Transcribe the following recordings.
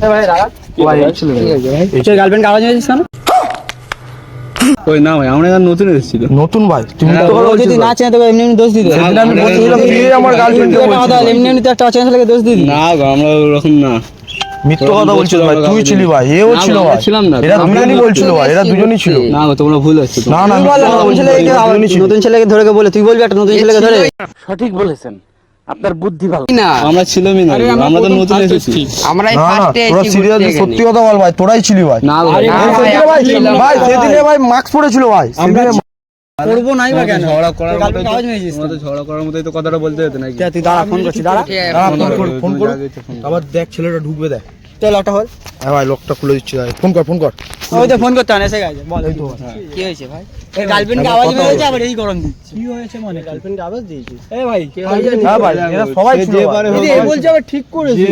ভাই দাঁড়া ভাই ছিল এই গার্লফ্রেন্ড আওয়াজ হয়েছিস কেন? ওই না ভাই আমরা নতুন এসেছিল। নতুন ভাই তুমি তো যদি না চেনে তোকে এমনি এমনি দোষ দিতে সেদিন আমি বলছিলাম তুই আমার গার্লফ্রেন্ডকে বলছিস এমনি এমনি তো একটা অচেনা ছেলেকে দোষ দিবি না গো আমরা ওরকম না। মিথ্যা কথা বলছিস ভাই, তুই ছিলি ভাই, এও ছিল ভাই, ছিলাম না, এরা দুজনই বলছিল ভাই, এরা দুজনই ছিল। না গো তোমরা ভুল হচ্ছে। না না নতুন ছেলেকে ধরে বলে তুই বলবি একটা নতুন ছেলেকে ধরে সঠিক বলেছেন, আপনার বুদ্ধি ভালো না আমরা ছিলামই না, আমরা তো নতুন এসেছি। আমরাই না না ফার্স্টে তোরা সিরিয়াসলি সত্যি কথা বল ভাই, তোরাই ছিলি ভাই। না গো ভাই সেদিনে ভাই মাস্ক পরেছিল ভাই, সেদিনে করবো নাই বা কেন ঝগড়া করার মতোই তো- আওয়াজ হয়েছিস তোমরা তো ঝগড়া করার মতোই তো কথাটা বলতে হতো নাকি? তুই দাঁড়া ফোন করছিস দাঁড়া ফোন কর আবার দেখ ছেলেটা ঢুকবে দেখ। চল একটা হল হ্যাঁ ভাই লকটা খুলে দিচ্ছি ভাই, ফোন কর ফোন কর। ওই তো ফোন করতে এসে গেছে বল কি হয়েছে ভাই? এই গার্লফ্রেন্ডকে আওয়াজ হয়েছে আবার এই গরম দিচ্ছে কি হয়েছে মানে গার্লফ্রেন্ডকে আওয়াজ দিয়েছে এই ভাই হ্যাঁ ভাই এরা সবাই ছিল যে ভাই। পারে এই হোক, বলছে আবার ঠিক করেছে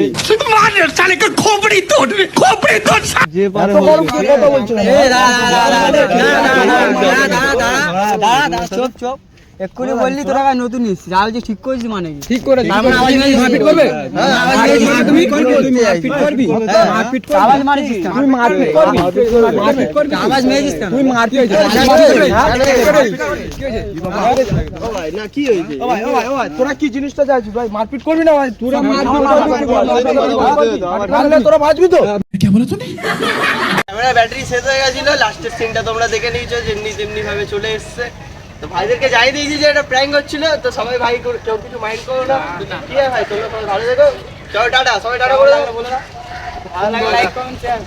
যে পারে এত হোক। বড় কি কথা বলছিস? এই দাঁড়া চুপ চুপ এক্ষুনি বললি তোরা গায়ে নতুন এসেছিস আওয়াজ ঠিক করেছিস মানে কি ঠিক করে তার মানে আওয়াজ মারপিট করবে তুমি করবি তুমি মারপিট করবি মারপিট করবি আওয়াজ মারিস তুই মারপিট করবি মারপিট করবি আওয়াজ মেরেছিস কেন তুই মারপিট ও ভাই না কি হইছে? ও ভাই তোরা কি জিনিসটা চাইছিস ভাই? মারপিট করবি না ভাই? তোরা মারপিট করবি, তোরা বাঁচবি তো? ক্যামেরা ব্যাটারি শেষ হয়ে গেছিল, লাস্টের সিনটা তোমরা দেখে নিয়েছো, যেমনি তেমনি ভাবে চলে এসছে। তো ভাইদেরকে জানিয়ে দিয়েছি যে এটা প্র্যাঙ্ক হচ্ছিল, তো সবাই ভাই কেউ কিছু মাইন্ড করো না। কি হয় ভাই, তোমরা সবাই ভালো দেখো, চলো টাটা, সবাই টাটা বলে দাও। ভালো লাগে লাইক কমেন্ট শেয়ার।